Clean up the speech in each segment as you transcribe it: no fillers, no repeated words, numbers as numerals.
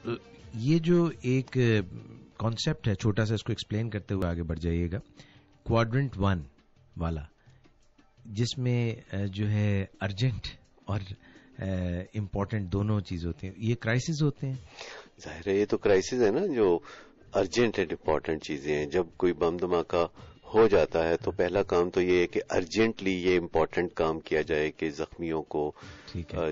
یہ جو ایک کانسیپٹ ہے چھوٹا سا، اس کو ایکسپلین کرتے ہوئے آگے بڑھ جائیے گا. کوادرنٹ 1 والا، جس میں جو ہے ارجنٹ اور امپورٹنٹ دونوں چیز ہوتے ہیں، یہ کرائسس ہوتے ہیں. ظاہر ہے یہ تو کرائسس ہے نا، جو ارجنٹ اینڈ امپورٹنٹ چیزیں ہیں. جب کوئی بم دھماکہ ہو جاتا ہے تو پہلا کام تو یہ ہے کہ ارجنٹلی یہ امپورٹنٹ کام کیا جائے کہ زخمیوں کو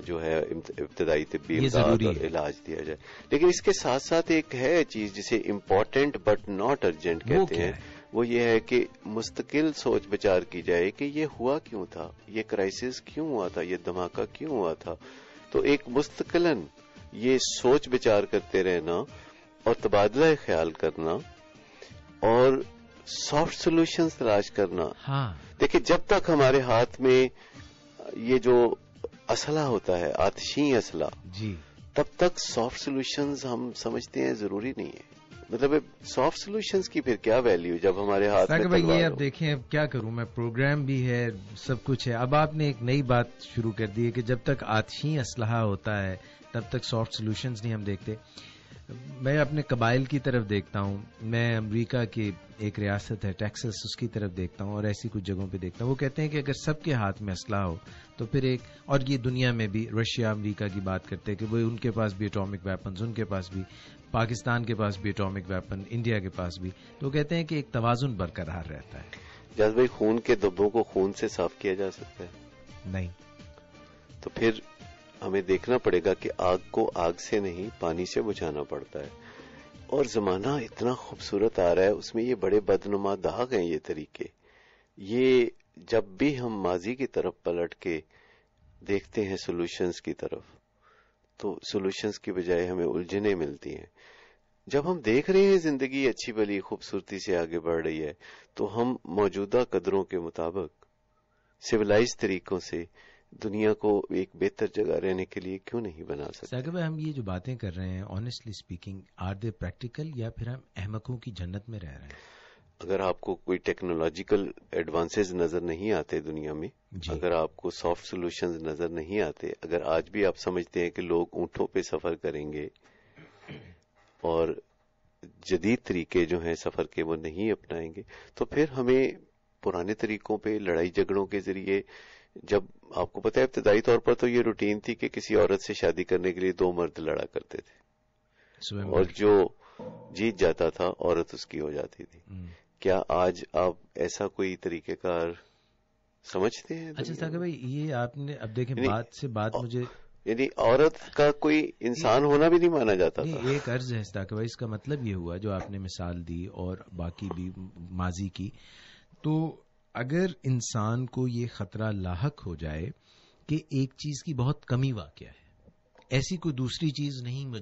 جو ہے ابتدائی طبی امداد اور علاج دیا جائے. لیکن اس کے ساتھ ساتھ ایک ہے چیز جسے امپورٹنٹ بٹ ناٹ ارجنٹ کہتے ہیں، وہ یہ ہے کہ مستقل سوچ بچار کی جائے کہ یہ ہوا کیوں تھا، یہ کرائسس کیوں ہوا تھا، یہ دھماکہ کیوں ہوا تھا. تو ایک مستقلاً یہ سوچ بچار کرتے رہنا اور تبادلہ خیال کرنا اور سافٹ سولوشنز تلاش کرنا. دیکھیں جب تک ہمارے ہاتھ میں یہ جو اسلحہ ہوتا ہے، آتشین اسلحہ، تب تک سافٹ سولوشنز ہم سمجھتے ہیں ضروری نہیں ہے. مطلب سافٹ سولوشنز کی پھر کیا ویلیو جب ہمارے ہاتھ میں تلوار ہو. یہ اب دیکھیں اب کیا کروں میں، پروگرام بھی ہے، سب کچھ ہے. اب آپ نے ایک نئی بات شروع کر دی ہے کہ جب تک آتشین اسلحہ ہوتا ہے تب تک سافٹ سولوشنز نہیں ہم دیکھتے. میں اپنے قبائل کی طرف دیکھتا ہوں، میں امریکہ کی ایک ریاست ہے ٹیکسس، اس کی طرف دیکھتا ہوں اور ایسی کچھ جگہوں پہ دیکھتا ہوں. وہ کہتے ہیں کہ اگر سب کے ہاتھ میں اسلحہ ہو تو پھر ایک، اور یہ دنیا میں بھی رشیا امریکہ کی بات کرتے ہیں کہ وہ ان کے پاس بھی اٹامک ویپنز، ان کے پاس بھی، پاکستان کے پاس بھی اٹامک ویپن، انڈیا کے پاس بھی. تو وہ کہتے ہیں کہ ایک توازن برقرار رہتا ہے. جاز بھائی خون کے دھبوں کو خون سے صاف کیا جا سکتا ہے؟ نہیں. تو پھر ہمیں دیکھنا پڑے گا کہ آگ کو آگ سے نہیں پانی سے بجھانا پڑتا ہے. اور زمانہ اتنا خوبصورت آ رہا ہے، اس میں یہ بڑے بدنما داغ ہیں. یہ طریقے، یہ جب بھی ہم ماضی کی طرف پلٹ کے دیکھتے ہیں سولوشنز کی طرف، تو سولوشنز کی بجائے ہمیں الجھنیں ملتی ہیں. جب ہم دیکھ رہے ہیں زندگی اچھی بھلی خوبصورتی سے آگے بڑھ رہی ہے، تو ہم موجودہ قدروں کے مطابق سویلائز طریقوں سے دنیا کو ایک بہتر جگہ رہنے کے لیے کیوں نہیں بنا سکتے؟ ساقب ہم یہ جو باتیں کر رہے ہیں honestly speaking, are they practical یا پھر ہم احمقوں کی جنت میں رہ رہے ہیں؟ اگر آپ کو کوئی ٹیکنالوجیکل ایڈوانسز نظر نہیں آتے دنیا میں، اگر آپ کو سافٹ سولوشنز نظر نہیں آتے، اگر آج بھی آپ سمجھتے ہیں کہ لوگ اونٹوں پہ سفر کریں گے اور جدید طریقے جو ہیں سفر کے وہ نہیں اپنائیں گے، تو پھر ہمیں پرانے طریقوں پہ لڑائی جھگڑوں کے ذریعے، جب آپ کو پتہ ہے ابتدائی طور پر تو یہ روٹین تھی کہ کسی عورت سے شادی کرنے کے لیے 2 مرد لڑا کرتے تھے اور جو جیت جاتا تھا عورت اس کی ہو جاتی تھی. کیا آج آپ ایسا کوئی طریقہ کار سمجھتے ہیں؟ اچھا ساقب بھائی، یہ آپ نے اب دیکھیں بات سے بات مجھے، یعنی عورت کا کوئی انسان ہونا بھی نہیں مانا جاتا تھا. ایک عرض ہے ساقب بھائی، اس کا مطلب یہ ہوا جو آپ نے مثال دی اور باقی بھی ماضی کی، تو اگر انسان کو یہ خطرہ لاحق ہو جائے کہ ایک چیز کی بہت کمی واقع ہے، ایسی کوئی دوسری چیز نہیں،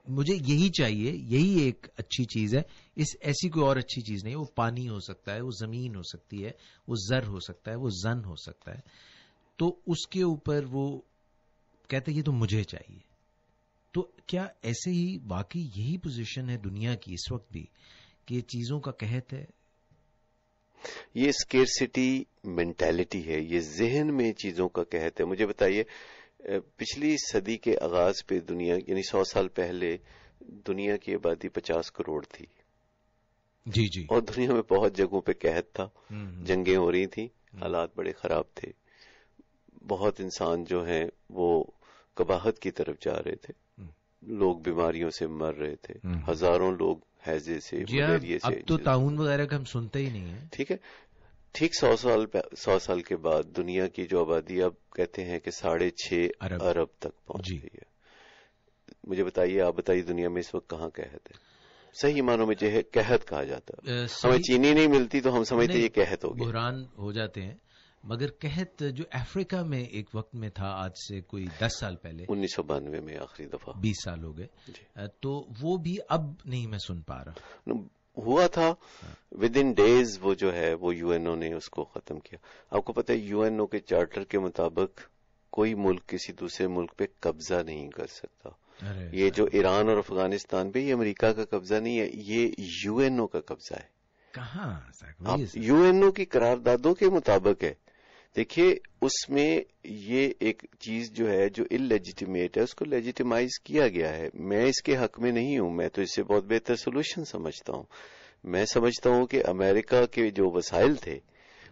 مجھے یہی چاہیے، یہی ایک اچھی چیز ہے، ایسی کوئی اور اچھی چیز نہیں، وہ پانی ہو سکتا ہے، وہ زمین ہو سکتی ہے، وہ زر ہو سکتا ہے، وہ زن ہو سکتا ہے، تو اس کے اوپر وہ کہتے یہ تو مجھے چاہیے. تو کیا ایسے ہی واقعی یہی پوزیشن ہے دنیا کی اس وقت بھی کہ چیزوں کا قحط ہے؟ یہ اسکیرسٹی مینٹیلٹی ہے، یہ ذہن میں چیزوں کا قحط ہے. مجھے بتائیے، پچھلی صدی کے آغاز پہ دنیا، یعنی 100 سال پہلے دنیا کی آبادی 50 کروڑ تھی. جی. اور دنیا میں بہت جگہوں پہ قحط تھا، جنگیں ہو رہی تھیں، حالات بڑے خراب تھے، بہت انسان جو ہیں وہ قباحت کی طرف جا رہے تھے، لوگ بیماریوں سے مر رہے تھے، ہزاروں لوگ ہیضے سے، ملیریا سے. اب تو تعاون وغیرہ کا ہم سنتے ہی نہیں ہیں. ٹھیک ہے، ٹھیک 100 سال کے بعد دنیا کی جو آبادی اب کہتے ہیں کہ 6.5 ارب تک پہنچ گئی ہے. مجھے بتائیے، آپ بتائیے دنیا میں اس وقت کہاں قحط ہے؟ صحیح معنوں میں جو ہے قحط کہا جاتا ہے. ہمیں چینی نہیں ملتی تو ہم سمجھتے یہ قحط ہو گیا، بحران ہو جاتے ہیں. مگر قحط جو افریقہ میں ایک وقت میں تھا، آج سے کوئی 10 سال پہلے، 1992 میں آخری دفعہ، 20 سال ہو گئے، تو وہ بھی اب نہیں میں سن پا رہا. ہوا تھا ود ان ڈیز، وہ جو ہے وہ یو این او نے اس کو ختم کیا. آپ کو پتہ ہے یو این او کے چارٹر کے مطابق کوئی ملک کسی دوسرے ملک پہ قبضہ نہیں کر سکتا. یہ جو ایران اور افغانستان پہ، یہ امریکہ کا قبضہ نہیں ہے، یہ یو این او کا قبضہ ہے. کہاں یو این او کی قراردادوں کے مطابق ہے. دیکھیے اس میں یہ ایک چیز جو ہے جو اللیجیٹیمیٹ ہے اس کو لیجیٹیمائز کیا گیا ہے. میں اس کے حق میں نہیں ہوں, میں تو اس سے بہت بہتر سولوشن سمجھتا ہوں. میں سمجھتا ہوں کہ امریکہ کے جو وسائل تھے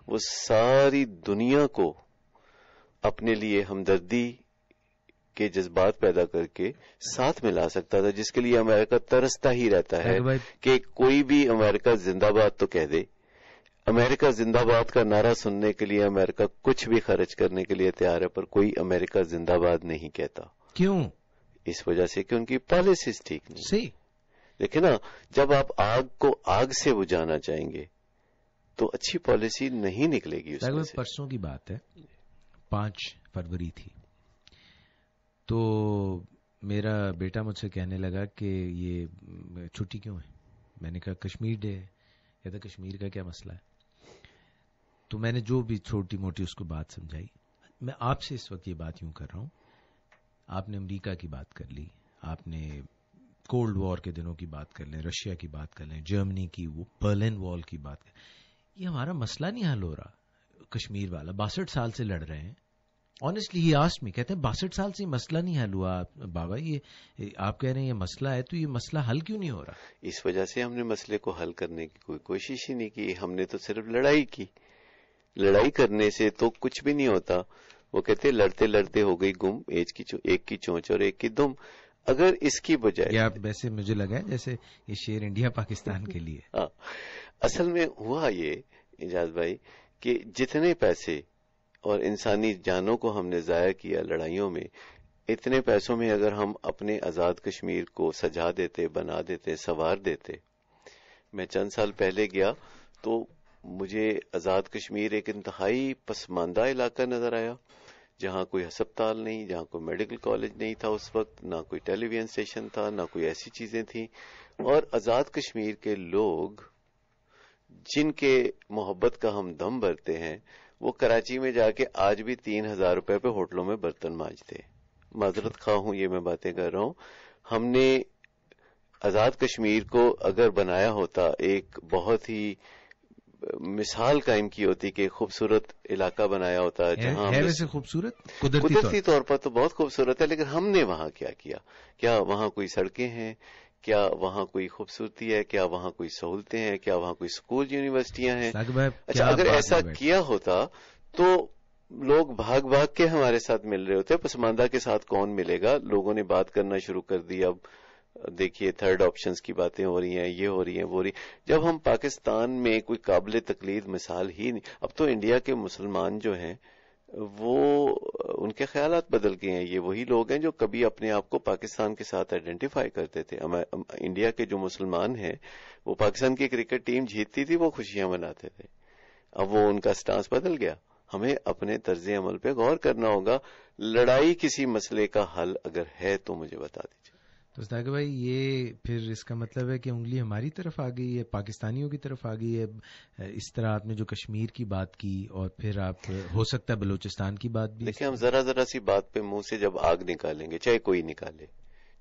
وہ ساری دنیا کو اپنے لیے ہمدردی کے جذبات پیدا کر کے ساتھ ملا سکتا تھا, جس کے لیے امریکہ ترستا ہی رہتا ہے کہ کوئی بھی امریکہ زندہ باد تو کہہ دے. امریکہ زندہ باد کا نعرہ سننے کے لیے امریکہ کچھ بھی خرچ کرنے کے لیے تیار ہے, پر کوئی امریکہ زندہ باد نہیں کہتا. کیوں؟ اس وجہ سے کہ ان کی پالیسیز ٹھیک نہیں. صحیح. دیکھیں نا, جب آپ آگ کو آگ سے بجھانا چاہیں گے تو اچھی پالیسی نہیں نکلے گی اس میں سے. پرسوں کی بات ہے, 5 فروری تھی, تو میرا بیٹا مجھ سے کہنے لگا کہ یہ چھٹی کیوں ہے. میں نے کہا کشمیر ڈے ہے. کہتا کشمیر کا کیا مسئلہ ہے. تو میں نے جو بھی چھوٹی موٹی اس کو بات سمجھائی. میں آپ سے اس وقت یہ بات یوں کر رہا ہوں, آپ نے امریکہ کی بات کر لی, آپ نے کولڈ وار کے دنوں کی بات کر لیں, رشیا کی بات کر لیں, جرمنی کی وہ برلن وال کی بات کر. یہ ہمارا مسئلہ نہیں حل ہو رہا. کشمیر والا 62 سال سے لڑ رہے ہیں. آنیسٹلی ہی آسکڈ می, کہتے ہیں 62 سال سے یہ مسئلہ نہیں حل ہوا. بابا یہ آپ کہہ رہے ہیں یہ مسئلہ ہے, تو یہ مسئلہ حل کیوں نہیں ہو رہا؟ اس وجہ سے ہم نے مسئلے کو حل کرنے کی کوئی کوشش ہی نہیں کی. ہم نے تو صرف لڑائی کی. لڑائی کرنے سے تو کچھ بھی نہیں ہوتا. وہ کہتے لڑتے لڑتے ہو گئی گم, ایک کی چونچ اور ایک کی دم. اگر اس کی بجائے یہ آپ ویسے مجھے لگا ہے جیسے یہ شیر انڈیا پاکستان کے لیے. اصل میں ہوا یہ اعجاز بھائی کہ جتنے پیسے اور انسانی جانوں کو ہم نے ضائع کیا لڑائیوں میں, اتنے پیسوں میں اگر ہم اپنے آزاد کشمیر کو سجا دیتے, بنا دیتے, سنوار دیتے. میں چند سال پہلے گیا تو مجھے آزاد کشمیر ایک انتہائی پسماندہ علاقہ نظر آیا, جہاں کوئی ہسپتال نہیں, جہاں کوئی میڈیکل کالج نہیں تھا اس وقت, نہ کوئی ٹیلی ویژن اسٹیشن تھا, نہ کوئی ایسی چیزیں تھیں. اور آزاد کشمیر کے لوگ جن کے محبت کا ہم دم بھرتے ہیں, وہ کراچی میں جا کے آج بھی 3,000 روپے پہ ہوٹلوں میں برتن مانجتے. معذرت خواہ ہوں, یہ میں باتیں کر رہا ہوں. ہم نے آزاد کشمیر کو اگر بنایا ہوتا, ایک بہت ہی مثال قائم کی ہوتی کہ خوبصورت علاقہ بنایا ہوتا, جہاں ہے ویسے خوبصورت قدرتی طور پر تو بہت خوبصورت ہے, لیکن ہم نے وہاں کیا کیا؟ کیا وہاں کوئی سڑکیں ہیں؟ کیا وہاں کوئی خوبصورتی ہے؟ کیا وہاں کوئی سہولتیں ہیں؟ کیا وہاں کوئی سکول یونیورسٹیاں ہیں؟ اچھا, اگر ایسا کیا ہوتا تو لوگ بھاگ بھاگ کے ہمارے ساتھ مل رہے ہوتے. پسماندہ کے ساتھ کون ملے گا؟ لوگوں نے بات کرنا شروع کر دی. اب دیکھیے تھرڈ آپشنز کی باتیں ہو رہی ہیں, یہ ہو رہی ہیں, وہ ہو رہی. جب ہم پاکستان میں کوئی قابل تقلید مثال ہی نہیں. اب تو انڈیا کے مسلمان جو ہیں وہ ان کے خیالات بدل گئے ہیں. یہ وہی لوگ ہیں جو کبھی اپنے آپ کو پاکستان کے ساتھ آئیڈینٹیفائی کرتے تھے. انڈیا کے جو مسلمان ہیں وہ پاکستان کی کرکٹ ٹیم جیتتی تھی, وہ خوشیاں مناتے تھے. اب وہ ان کا سٹانس بدل گیا. ہمیں اپنے طرز عمل پہ غور کرنا ہوگا. لڑائی کسی مسئلے کا حل اگر ہے تو مجھے بتا دیجیے. تو استاد بھائی یہ پھر اس کا مطلب ہے کہ انگلی ہماری طرف آ گئی ہے, پاکستانیوں کی طرف آ گئی ہے. اس طرح آپ نے جو کشمیر کی بات کی, اور پھر آپ ہو سکتا ہے بلوچستان کی بات بھی. دیکھیں, ہم ذرا سی بات پہ منہ سے جب آگ نکالیں گے, چاہے کوئی نکالے,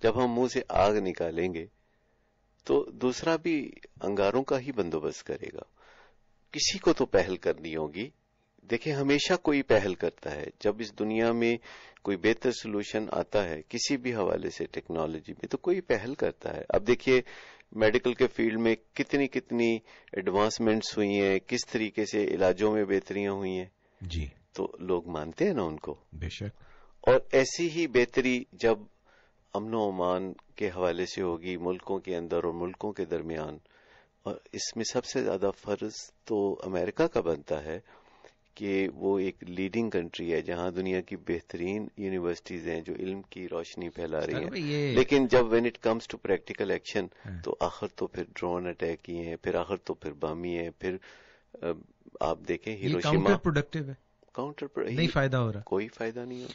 جب ہم منہ سے آگ نکالیں گے تو دوسرا بھی انگاروں کا ہی بندوبست کرے گا. کسی کو تو پہل کرنی ہوگی. دیکھیں, ہمیشہ کوئی پہل کرتا ہے. جب اس دنیا میں کوئی بہتر سولوشن آتا ہے کسی بھی حوالے سے ٹیکنالوجی میں, تو کوئی پہل کرتا ہے. اب دیکھیے میڈیکل کے فیلڈ میں کتنی ایڈوانسمنٹس ہوئی ہیں, کس طریقے سے علاجوں میں بہتریاں ہوئی ہیں. جی, تو لوگ مانتے ہیں نا ان کو. بے شک. اور ایسی ہی بہتری جب امن و امان کے حوالے سے ہوگی ملکوں کے اندر اور ملکوں کے درمیان, اور اس میں سب سے زیادہ فرض تو امریکہ کا بنتا ہے کہ وہ ایک لیڈنگ کنٹری ہے جہاں دنیا کی بہترین یونیورسٹیز ہیں جو علم کی روشنی پھیلا رہی ہیں. لیکن جب when it comes to practical action, تو آخر تو پھر ڈرون اٹیک ہی ہیں, پھر آخر تو پھر بم ہی ہیں. پھر آپ دیکھیں ہیروشیما کاؤنٹر پروڈکٹیو ہے, کاؤنٹر پر نہیں فائدہ ہو رہا, کوئی فائدہ نہیں ہو.